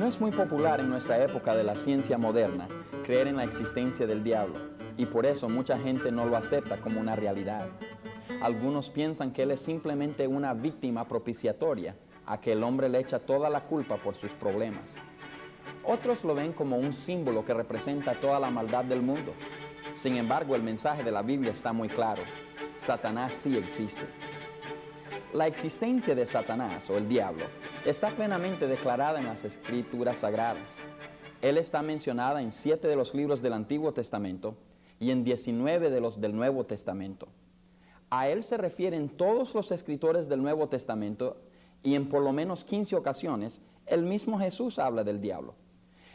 No es muy popular en nuestra época de la ciencia moderna creer en la existencia del diablo, y por eso mucha gente no lo acepta como una realidad. Algunos piensan que él es simplemente una víctima propiciatoria a que el hombre le echa toda la culpa por sus problemas. Otros lo ven como un símbolo que representa toda la maldad del mundo. Sin embargo, el mensaje de la Biblia está muy claro: Satanás sí existe. La existencia de Satanás o el diablo está plenamente declarada en las Escrituras Sagradas. Él está mencionada en 7 de los libros del Antiguo Testamento y en 19 de los del Nuevo Testamento. A él se refieren todos los escritores del Nuevo Testamento, y en por lo menos 15 ocasiones el mismo Jesús habla del diablo.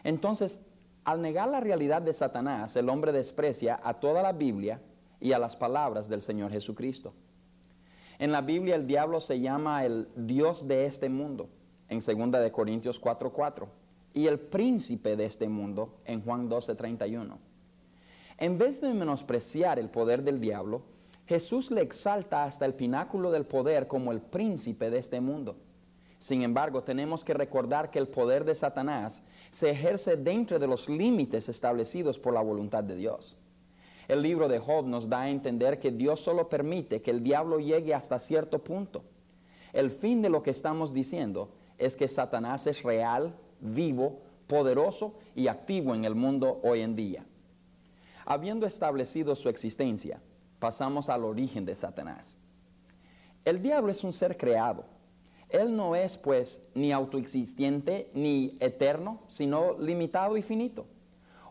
Entonces, al negar la realidad de Satanás, el hombre desprecia a toda la Biblia y a las palabras del Señor Jesucristo. En la Biblia el diablo se llama el Dios de este mundo, en 2 Corintios 4:4, y el príncipe de este mundo, en Juan 12:31. En vez de menospreciar el poder del diablo, Jesús le exalta hasta el pináculo del poder como el príncipe de este mundo. Sin embargo, tenemos que recordar que el poder de Satanás se ejerce dentro de los límites establecidos por la voluntad de Dios. El libro de Job nos da a entender que Dios solo permite que el diablo llegue hasta cierto punto. El fin de lo que estamos diciendo es que Satanás es real, vivo, poderoso y activo en el mundo hoy en día. Habiendo establecido su existencia, pasamos al origen de Satanás. El diablo es un ser creado. Él no es, pues, ni autoexistente ni eterno, sino limitado y finito.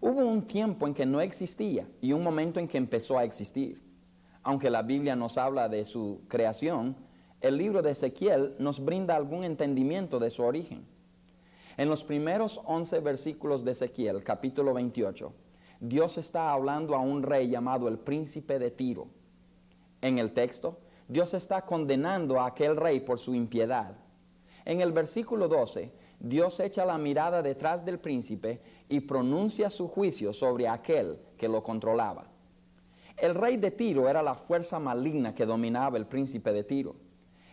Hubo un tiempo en que no existía y un momento en que empezó a existir. Aunque la Biblia nos habla de su creación, el libro de Ezequiel nos brinda algún entendimiento de su origen. En los primeros 11 versículos de Ezequiel, capítulo 28, Dios está hablando a un rey llamado el príncipe de Tiro. En el texto, Dios está condenando a aquel rey por su impiedad. En el versículo 12, Dios echa la mirada detrás del príncipe y pronuncia su juicio sobre aquel que lo controlaba. El rey de Tiro era la fuerza maligna que dominaba el príncipe de Tiro.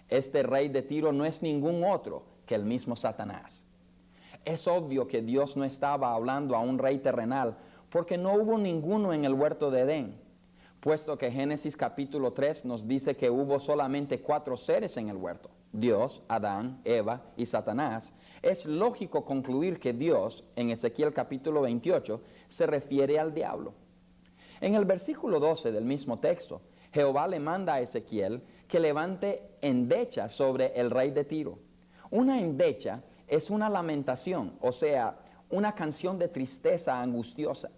Este rey de Tiro no es ningún otro que el mismo Satanás. Es obvio que Dios no estaba hablando a un rey terrenal, porque no hubo ninguno en el huerto de Edén, puesto que Génesis capítulo 3 nos dice que hubo solamente 4 seres en el huerto: Dios, Adán, Eva y Satanás. Es lógico concluir que Dios, en Ezequiel capítulo 28, se refiere al diablo. En el versículo 12 del mismo texto, Jehová le manda a Ezequiel que levante endecha sobre el rey de Tiro. Una endecha es una lamentación, o sea, una canción de tristeza angustiosa.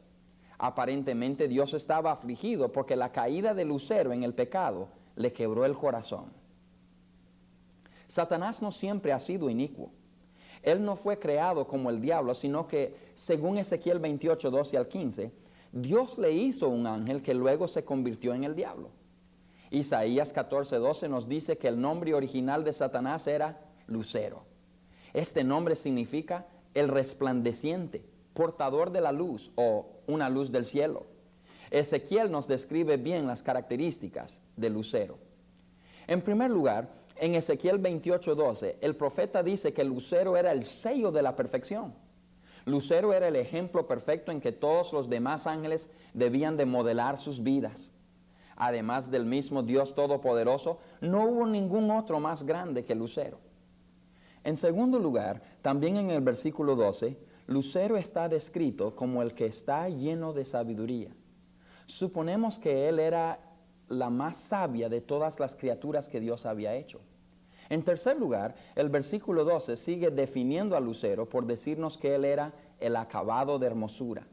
Aparentemente Dios estaba afligido porque la caída de Lucero en el pecado le quebró el corazón. Satanás no siempre ha sido inicuo. Él no fue creado como el diablo, sino que, según Ezequiel 28, 12 al 15, Dios le hizo un ángel que luego se convirtió en el diablo. Isaías 14, 12 nos dice que el nombre original de Satanás era Lucero. Este nombre significa el resplandeciente, portador de la luz o una luz del cielo. Ezequiel nos describe bien las características de Lucero. En primer lugar, en Ezequiel 28, 12, el profeta dice que Lucero era el sello de la perfección. Lucero era el ejemplo perfecto en que todos los demás ángeles debían de modelar sus vidas. Además del mismo Dios Todopoderoso, no hubo ningún otro más grande que Lucero. En segundo lugar, también en el versículo 12, Lucero está descrito como el que está lleno de sabiduría. Suponemos que él era la más sabia de todas las criaturas que Dios había hecho. En tercer lugar, el versículo 12 sigue definiendo a Lucero por decirnos que él era el acabado de hermosura.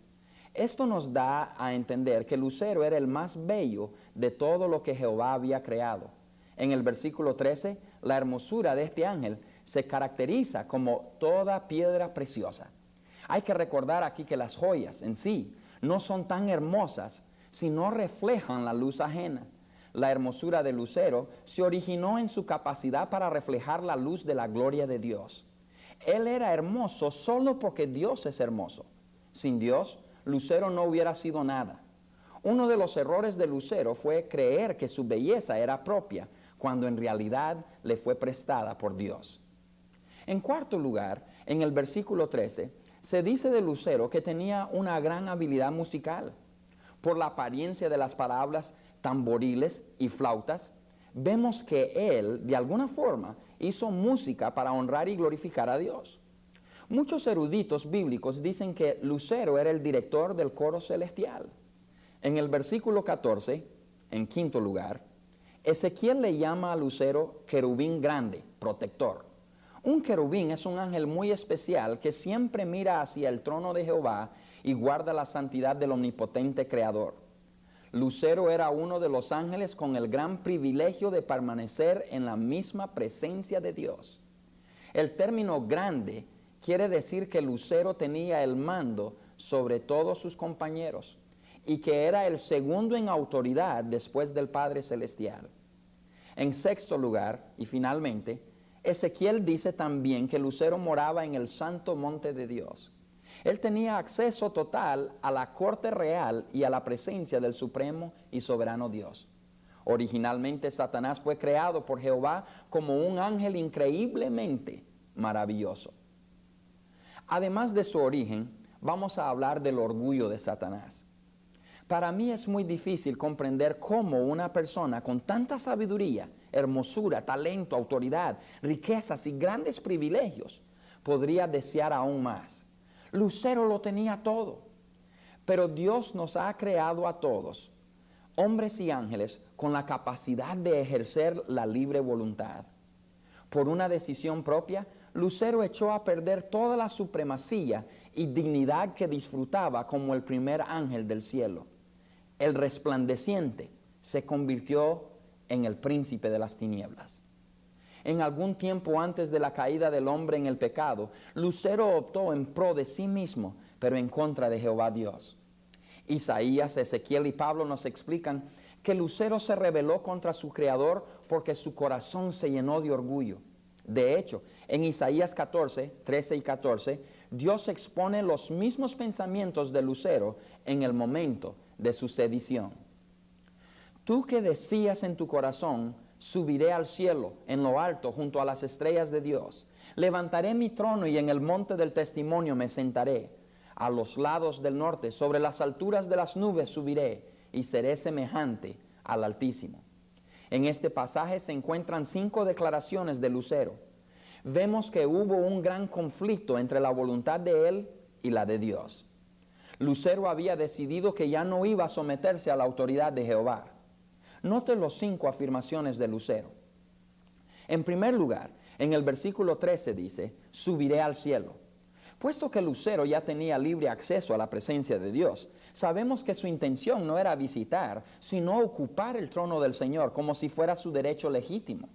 Esto nos da a entender que Lucero era el más bello de todo lo que Jehová había creado. En el versículo 13, la hermosura de este ángel se caracteriza como toda piedra preciosa. Hay que recordar aquí que las joyas en sí no son tan hermosas si no reflejan la luz ajena. La hermosura de Lucero se originó en su capacidad para reflejar la luz de la gloria de Dios. Él era hermoso solo porque Dios es hermoso. Sin Dios, Lucero no hubiera sido nada. Uno de los errores de Lucero fue creer que su belleza era propia, cuando en realidad le fue prestada por Dios. En cuarto lugar, En el versículo 13, se dice de Lucero que tenía una gran habilidad musical. Por la apariencia de las palabras tamboriles y flautas, vemos que él, de alguna forma, hizo música para honrar y glorificar a Dios. Muchos eruditos bíblicos dicen que Lucero era el director del coro celestial. En el versículo 14, en quinto lugar, Ezequiel le llama a Lucero querubín grande, protector. Un querubín es un ángel muy especial que siempre mira hacia el trono de Jehová y guarda la santidad del omnipotente Creador. Lucero era uno de los ángeles con el gran privilegio de permanecer en la misma presencia de Dios. El término grande quiere decir que Lucero tenía el mando sobre todos sus compañeros y que era el segundo en autoridad después del Padre Celestial. En sexto lugar, y finalmente, Ezequiel dice también que Lucero moraba en el santo monte de Dios. Él tenía acceso total a la corte real y a la presencia del supremo y soberano Dios. Originalmente Satanás fue creado por Jehová como un ángel increíblemente maravilloso. Además de su origen, vamos a hablar del orgullo de Satanás. Para mí es muy difícil comprender cómo una persona con tanta sabiduría, hermosura, talento, autoridad, riquezas y grandes privilegios podría desear aún más. Lucero lo tenía todo, pero Dios nos ha creado a todos, hombres y ángeles, con la capacidad de ejercer la libre voluntad. Por una decisión propia, Lucero echó a perder toda la supremacía y dignidad que disfrutaba como el primer ángel del cielo. El resplandeciente se convirtió en el príncipe de las tinieblas. En algún tiempo antes de la caída del hombre en el pecado, Lucero optó en pro de sí mismo, pero en contra de Jehová Dios. Isaías, Ezequiel y Pablo nos explican que Lucero se rebeló contra su Creador porque su corazón se llenó de orgullo. De hecho, en Isaías 14, 13 y 14, Dios expone los mismos pensamientos de Lucero en el momento de su sedición. Tú que decías en tu corazón, subiré al cielo, en lo alto, junto a las estrellas de Dios. Levantaré mi trono y en el monte del testimonio me sentaré. A los lados del norte, sobre las alturas de las nubes subiré y seré semejante al Altísimo. En este pasaje se encuentran 5 declaraciones de Lucero. Vemos que hubo un gran conflicto entre la voluntad de él y la de Dios. Lucero había decidido que ya no iba a someterse a la autoridad de Jehová. Note los 5 afirmaciones de Lucero. En primer lugar, en el versículo 13 dice, subiré al cielo. Puesto que Lucero ya tenía libre acceso a la presencia de Dios, sabemos que su intención no era visitar, sino ocupar el trono del Señor como si fuera su derecho legítimo.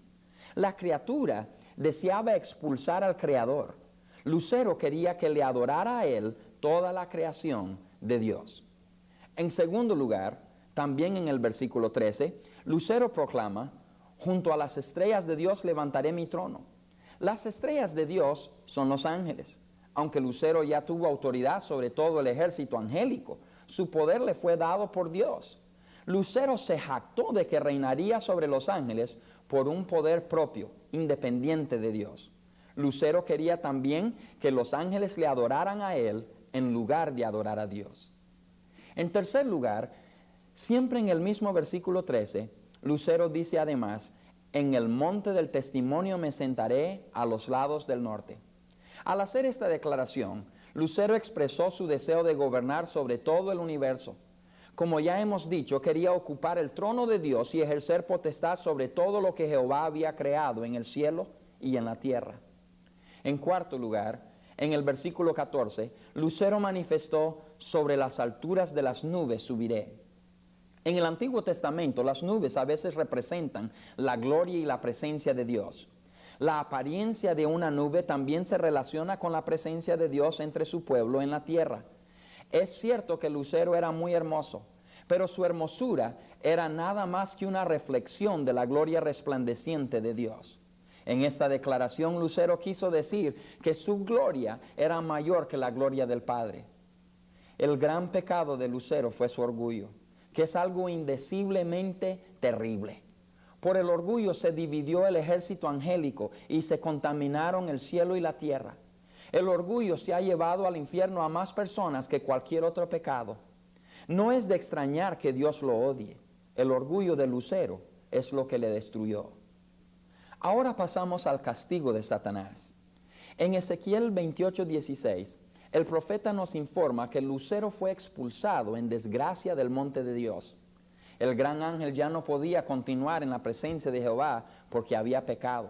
La criatura deseaba expulsar al Creador. Lucero quería que le adorara a él toda la creación de Dios. En segundo lugar, también en el versículo 13, Lucero proclama, junto a las estrellas de Dios levantaré mi trono. Las estrellas de Dios son los ángeles. Aunque Lucero ya tuvo autoridad sobre todo el ejército angélico, su poder le fue dado por Dios. Lucero se jactó de que reinaría sobre los ángeles por un poder propio, independiente de Dios. Lucero quería también que los ángeles le adoraran a él en lugar de adorar a Dios. En tercer lugar, siempre en el mismo versículo 13, Lucero dice además, en el monte del testimonio me sentaré a los lados del norte. Al hacer esta declaración, Lucero expresó su deseo de gobernar sobre todo el universo. Como ya hemos dicho, quería ocupar el trono de Dios y ejercer potestad sobre todo lo que Jehová había creado en el cielo y en la tierra. En cuarto lugar, en el versículo 14, Lucero manifestó, sobre las alturas de las nubes subiré. En el Antiguo Testamento, las nubes a veces representan la gloria y la presencia de Dios. La apariencia de una nube también se relaciona con la presencia de Dios entre su pueblo en la tierra. Es cierto que Lucero era muy hermoso, pero su hermosura era nada más que una reflexión de la gloria resplandeciente de Dios. En esta declaración Lucero quiso decir que su gloria era mayor que la gloria del Padre. El gran pecado de Lucero fue su orgullo, que es algo indeciblemente terrible. Por el orgullo se dividió el ejército angélico y se contaminaron el cielo y la tierra. El orgullo se ha llevado al infierno a más personas que cualquier otro pecado. No es de extrañar que Dios lo odie. El orgullo de Lucero es lo que le destruyó. Ahora pasamos al castigo de Satanás. En Ezequiel 28:16, el profeta nos informa que Lucero fue expulsado en desgracia del monte de Dios. El gran ángel ya no podía continuar en la presencia de Jehová porque había pecado.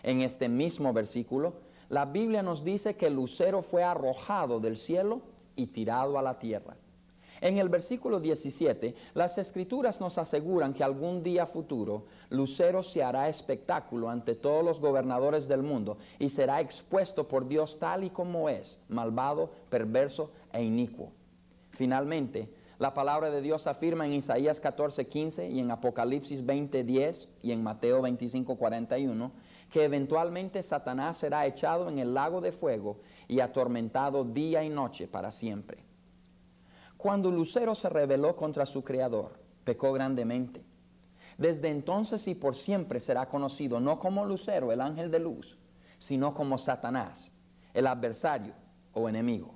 En este mismo versículo, la Biblia nos dice que Lucero fue arrojado del cielo y tirado a la tierra. En el versículo 17, las Escrituras nos aseguran que algún día futuro, Lucero se hará espectáculo ante todos los gobernadores del mundo y será expuesto por Dios tal y como es, malvado, perverso e inicuo. Finalmente, la palabra de Dios afirma en Isaías 14:15 y en Apocalipsis 20:10 y en Mateo 25:41 que eventualmente Satanás será echado en el lago de fuego y atormentado día y noche para siempre. Cuando Lucero se rebeló contra su Creador, pecó grandemente. Desde entonces y por siempre será conocido no como Lucero, el ángel de luz, sino como Satanás, el adversario o enemigo.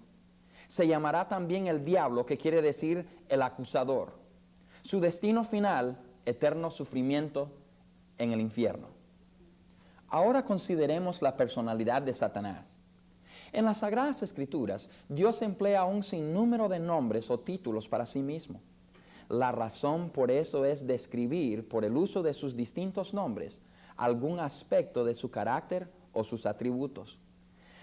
Se llamará también el diablo, que quiere decir el acusador. Su destino final, eterno sufrimiento en el infierno. Ahora consideremos la personalidad de Satanás. En las Sagradas Escrituras, Dios emplea un sinnúmero de nombres o títulos para sí mismo. La razón por eso es describir, por el uso de sus distintos nombres, algún aspecto de su carácter o sus atributos.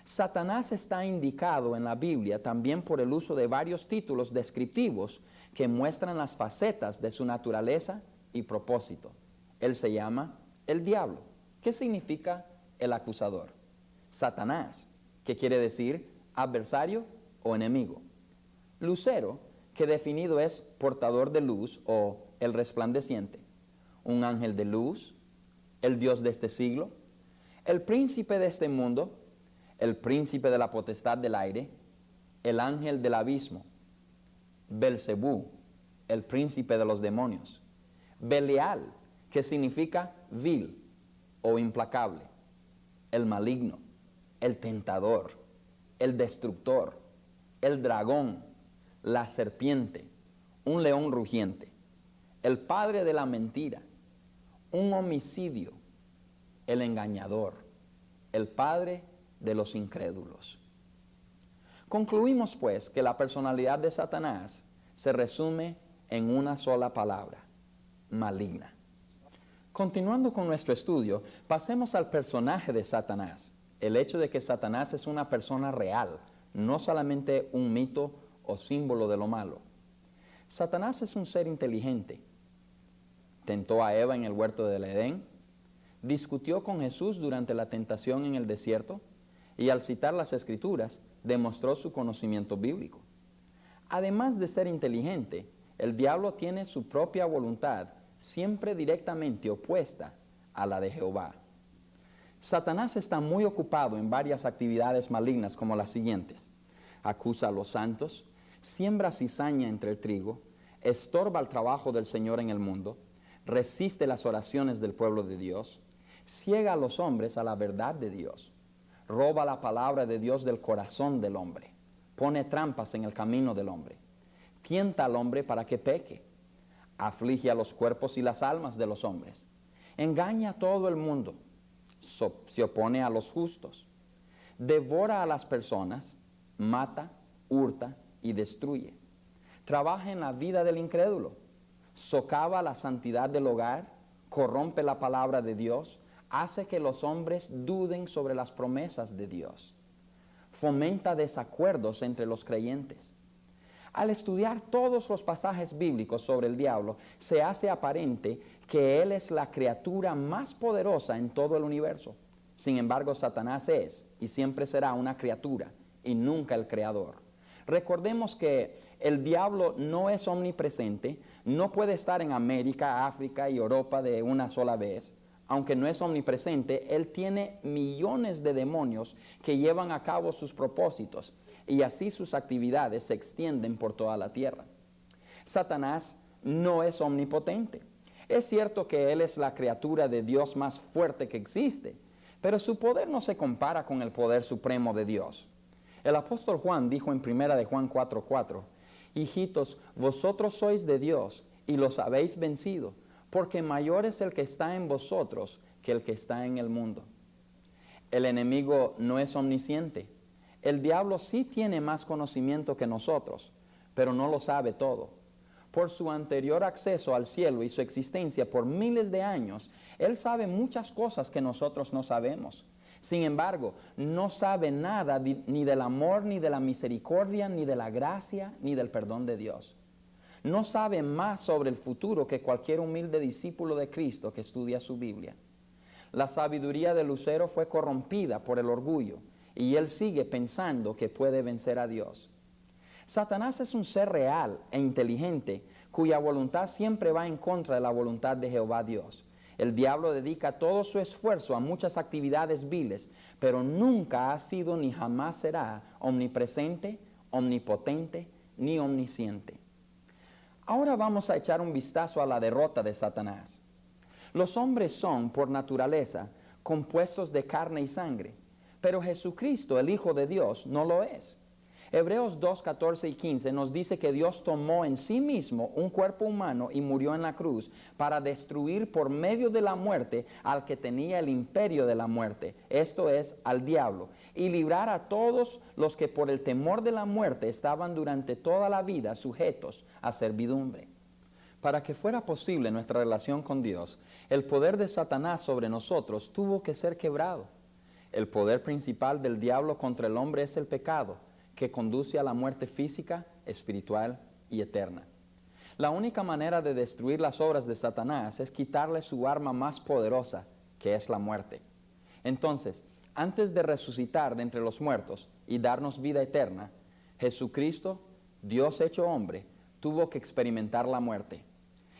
Satanás está indicado en la Biblia también por el uso de varios títulos descriptivos que muestran las facetas de su naturaleza y propósito. Él se llama el diablo, que significa el acusador. Satanás, que quiere decir adversario o enemigo. Lucero, que definido es portador de luz o el resplandeciente. Un ángel de luz, el Dios de este siglo, el príncipe de este mundo, el príncipe de la potestad del aire, el ángel del abismo, Belcebú, el príncipe de los demonios, Belial, que significa vil o implacable, el maligno, el tentador, el destructor, el dragón, la serpiente, un león rugiente, el padre de la mentira, un homicidio, el engañador, el padre de los incrédulos. Concluimos pues que la personalidad de Satanás se resume en una sola palabra: maligna. Continuando con nuestro estudio, pasemos al personaje de Satanás. El hecho de que Satanás es una persona real, no solamente un mito o símbolo de lo malo. Satanás es un ser inteligente. Tentó a Eva en el huerto del Edén, discutió con Jesús durante la tentación en el desierto y al citar las Escrituras demostró su conocimiento bíblico. Además de ser inteligente, el diablo tiene su propia voluntad, siempre directamente opuesta a la de Jehová. Satanás está muy ocupado en varias actividades malignas como las siguientes: acusa a los santos, siembra cizaña entre el trigo, estorba el trabajo del Señor en el mundo, resiste las oraciones del pueblo de Dios, ciega a los hombres a la verdad de Dios, roba la palabra de Dios del corazón del hombre, pone trampas en el camino del hombre, tienta al hombre para que peque, aflige a los cuerpos y las almas de los hombres, engaña a todo el mundo, se opone a los justos, devora a las personas, mata, hurta y destruye, trabaja en la vida del incrédulo, socava la santidad del hogar, corrompe la palabra de Dios, hace que los hombres duden sobre las promesas de Dios, fomenta desacuerdos entre los creyentes. Al estudiar todos los pasajes bíblicos sobre el diablo, se hace aparente que él es la criatura más poderosa en todo el universo. Sin embargo, Satanás es y siempre será una criatura y nunca el creador. Recordemos que el diablo no es omnipresente, no puede estar en América, África y Europa de una sola vez. Aunque no es omnipresente, él tiene millones de demonios que llevan a cabo sus propósitos y así sus actividades se extienden por toda la tierra. Satanás no es omnipotente. Es cierto que él es la criatura de Dios más fuerte que existe. Pero su poder no se compara con el poder supremo de Dios. El apóstol Juan dijo en 1 de Juan 4:4, hijitos, vosotros sois de Dios y los habéis vencido, porque mayor es el que está en vosotros que el que está en el mundo. El enemigo no es omnisciente. El diablo sí tiene más conocimiento que nosotros, pero no lo sabe todo. Por su anterior acceso al cielo y su existencia por miles de años, él sabe muchas cosas que nosotros no sabemos. Sin embargo, no sabe nada ni del amor, ni de la misericordia, ni de la gracia, ni del perdón de Dios. No sabe más sobre el futuro que cualquier humilde discípulo de Cristo que estudia su Biblia. La sabiduría de Lucero fue corrompida por el orgullo y él sigue pensando que puede vencer a Dios. Satanás es un ser real e inteligente cuya voluntad siempre va en contra de la voluntad de Jehová Dios. El diablo dedica todo su esfuerzo a muchas actividades viles, pero nunca ha sido ni jamás será omnipresente, omnipotente ni omnisciente. Ahora vamos a echar un vistazo a la derrota de Satanás. Los hombres son, por naturaleza, compuestos de carne y sangre, pero Jesucristo, el Hijo de Dios, no lo es. Hebreos 2, 14 y 15 nos dice que Dios tomó en sí mismo un cuerpo humano y murió en la cruz para destruir por medio de la muerte al que tenía el imperio de la muerte, esto es, al diablo, y librar a todos los que por el temor de la muerte estaban durante toda la vida sujetos a servidumbre. Para que fuera posible nuestra relación con Dios, el poder de Satanás sobre nosotros tuvo que ser quebrado. El poder principal del diablo contra el hombre es el pecado, que conduce a la muerte física, espiritual y eterna. La única manera de destruir las obras de Satanás es quitarle su arma más poderosa, que es la muerte. Entonces, antes de resucitar de entre los muertos y darnos vida eterna, Jesucristo, Dios hecho hombre, tuvo que experimentar la muerte.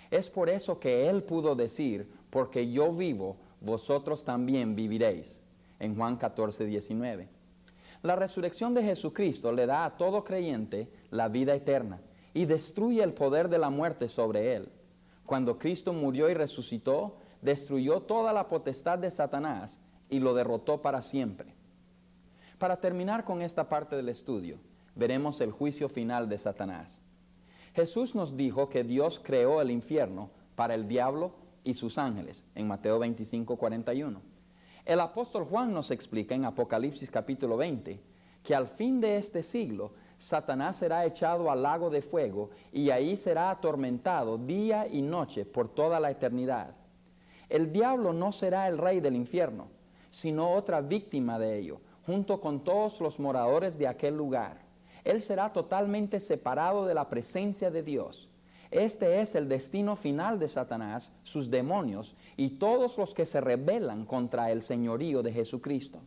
Es por eso que Él pudo decir, porque yo vivo, vosotros también viviréis, en Juan 14, 19. La resurrección de Jesucristo le da a todo creyente la vida eterna y destruye el poder de la muerte sobre él. Cuando Cristo murió y resucitó, destruyó toda la potestad de Satanás y lo derrotó para siempre. Para terminar con esta parte del estudio, veremos el juicio final de Satanás. Jesús nos dijo que Dios creó el infierno para el diablo y sus ángeles, en Mateo 25, 41. El apóstol Juan nos explica en Apocalipsis capítulo 20 que al fin de este siglo Satanás será echado al lago de fuego y ahí será atormentado día y noche por toda la eternidad. El diablo no será el rey del infierno, sino otra víctima de ello, junto con todos los moradores de aquel lugar. Él será totalmente separado de la presencia de Dios. Este es el destino final de Satanás, sus demonios y todos los que se rebelan contra el señorío de Jesucristo.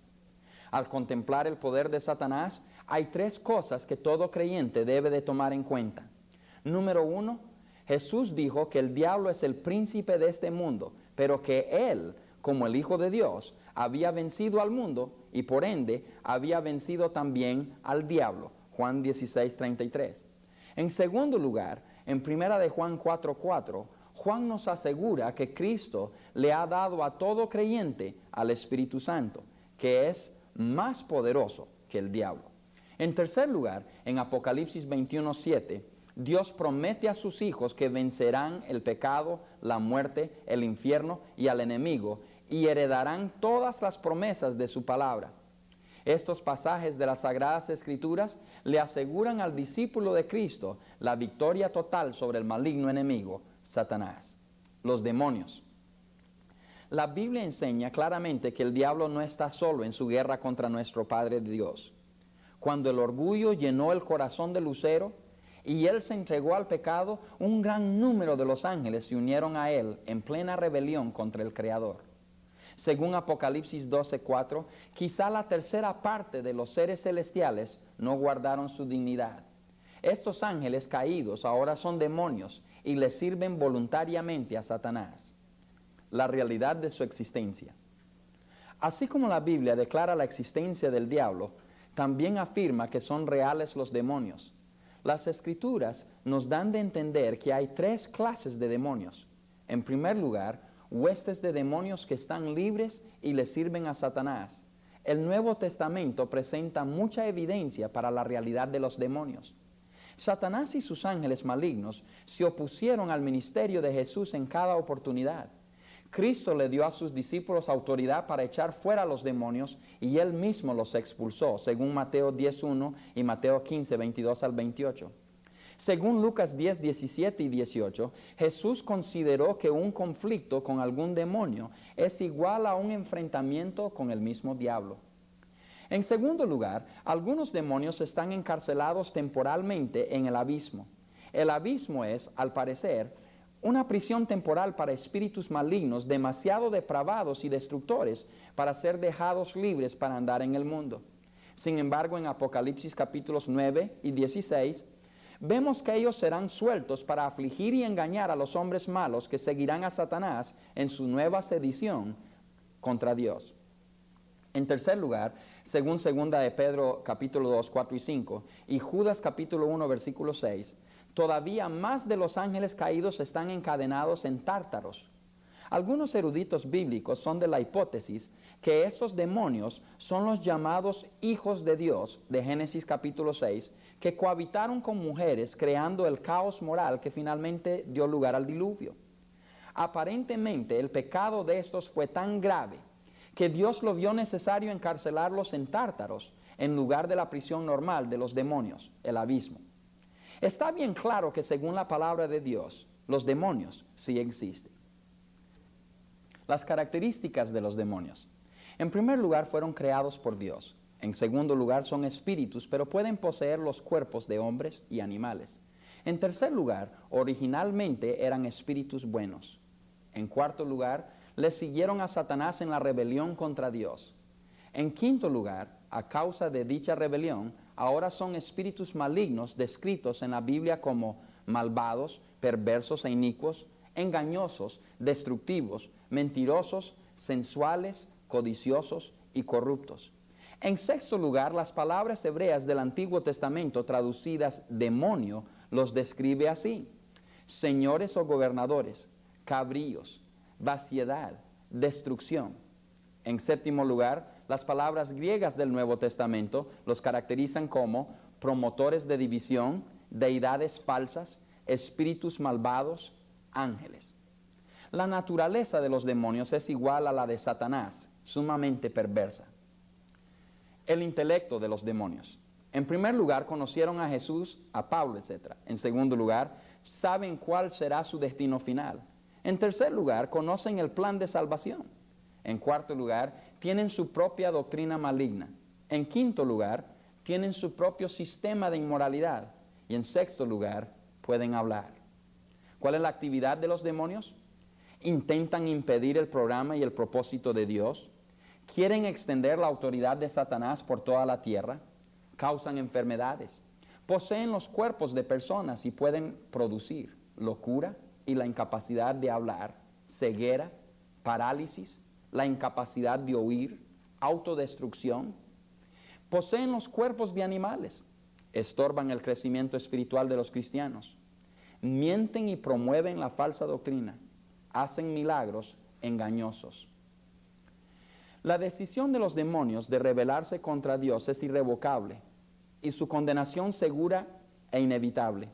Al contemplar el poder de Satanás, hay tres cosas que todo creyente debe de tomar en cuenta. Número 1, Jesús dijo que el diablo es el príncipe de este mundo, pero que Él, como el Hijo de Dios, había vencido al mundo y por ende había vencido también al diablo. Juan 16, 33. En segundo lugar, en 1 de Juan 4:4, Juan nos asegura que Cristo le ha dado a todo creyente al Espíritu Santo, que es más poderoso que el diablo. En tercer lugar, en Apocalipsis 21:7, Dios promete a sus hijos que vencerán el pecado, la muerte, el infierno y al enemigo, y heredarán todas las promesas de su palabra. Estos pasajes de las Sagradas Escrituras le aseguran al discípulo de Cristo la victoria total sobre el maligno enemigo, Satanás, los demonios. La Biblia enseña claramente que el diablo no está solo en su guerra contra nuestro Padre Dios. Cuando el orgullo llenó el corazón de Lucero y él se entregó al pecado, un gran número de los ángeles se unieron a él en plena rebelión contra el Creador. Según Apocalipsis 12:4, quizá la tercera parte de los seres celestiales no guardaron su dignidad. Estos ángeles caídos ahora son demonios y le sirven voluntariamente a Satanás. La realidad de su existencia. Así como la Biblia declara la existencia del diablo, también afirma que son reales los demonios. Las Escrituras nos dan de entender que hay tres clases de demonios. En primer lugar, huestes de demonios que están libres y le sirven a Satanás. El Nuevo Testamento presenta mucha evidencia para la realidad de los demonios. Satanás y sus ángeles malignos se opusieron al ministerio de Jesús en cada oportunidad. Cristo le dio a sus discípulos autoridad para echar fuera a los demonios y Él mismo los expulsó, según Mateo 10:1 y Mateo 15, 22 al 28. Según Lucas 10, 17 y 18, Jesús consideró que un conflicto con algún demonio es igual a un enfrentamiento con el mismo diablo. En segundo lugar, algunos demonios están encarcelados temporalmente en el abismo. El abismo es, al parecer, una prisión temporal para espíritus malignos demasiado depravados y destructores para ser dejados libres para andar en el mundo. Sin embargo, en Apocalipsis capítulos 9 y 16, vemos que ellos serán sueltos para afligir y engañar a los hombres malos que seguirán a Satanás en su nueva sedición contra Dios. En tercer lugar, según 2 de Pedro capítulo 2, 4 y 5 y Judas capítulo 1, versículo 6, todavía más de los ángeles caídos están encadenados en Tártaros. Algunos eruditos bíblicos son de la hipótesis que estos demonios son los llamados hijos de Dios de Génesis capítulo 6, que cohabitaron con mujeres creando el caos moral que finalmente dio lugar al diluvio. Aparentemente el pecado de estos fue tan grave que Dios lo vio necesario encarcelarlos en Tártaros en lugar de la prisión normal de los demonios, el abismo. Está bien claro que según la palabra de Dios, los demonios sí existen. Las características de los demonios. En primer lugar, fueron creados por Dios. En segundo lugar, son espíritus, pero pueden poseer los cuerpos de hombres y animales. En tercer lugar, originalmente eran espíritus buenos. En cuarto lugar, le siguieron a Satanás en la rebelión contra Dios. En quinto lugar, a causa de dicha rebelión, ahora son espíritus malignos descritos en la Biblia como malvados, perversos e inicuos, engañosos, destructivos, mentirosos, sensuales, codiciosos y corruptos. En sexto lugar, las palabras hebreas del Antiguo Testamento traducidas demonio los describe así: señores o gobernadores, cabríos, vaciedad, destrucción. En séptimo lugar, las palabras griegas del Nuevo Testamento los caracterizan como promotores de división, deidades falsas, espíritus malvados, ángeles. La naturaleza de los demonios es igual a la de Satanás, sumamente perversa. El intelecto de los demonios. En primer lugar, conocieron a Jesús, a Pablo, etc. En segundo lugar, saben cuál será su destino final. En tercer lugar, conocen el plan de salvación. En cuarto lugar, tienen su propia doctrina maligna. En quinto lugar, tienen su propio sistema de inmoralidad. Y en sexto lugar, pueden hablar. ¿Cuál es la actividad de los demonios? Intentan impedir el programa y el propósito de Dios. Quieren extender la autoridad de Satanás por toda la tierra. Causan enfermedades. Poseen los cuerpos de personas y pueden producir locura y la incapacidad de hablar, ceguera, parálisis, la incapacidad de oír, autodestrucción. Poseen los cuerpos de animales. Estorban el crecimiento espiritual de los cristianos. Mienten y promueven la falsa doctrina. Hacen milagros engañosos. La decisión de los demonios de rebelarse contra Dios es irrevocable y su condenación segura e inevitable.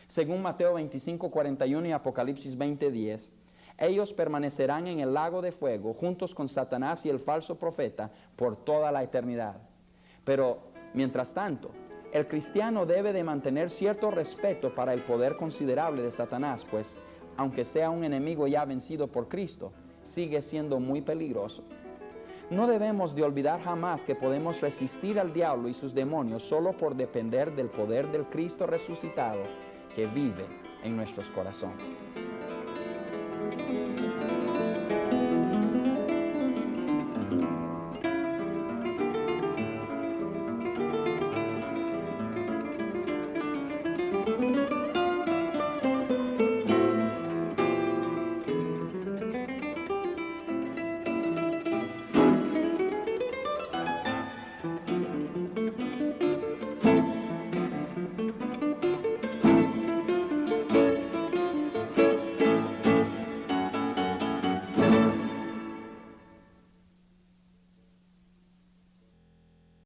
Según Mateo 25:41 y Apocalipsis 20:10, ellos permanecerán en el lago de fuego juntos con Satanás y el falso profeta por toda la eternidad. Pero, mientras tanto, el cristiano debe de mantener cierto respeto para el poder considerable de Satanás, pues, aunque sea un enemigo ya vencido por Cristo, sigue siendo muy peligroso. No debemos de olvidar jamás que podemos resistir al diablo y sus demonios solo por depender del poder del Cristo resucitado que vive en nuestros corazones.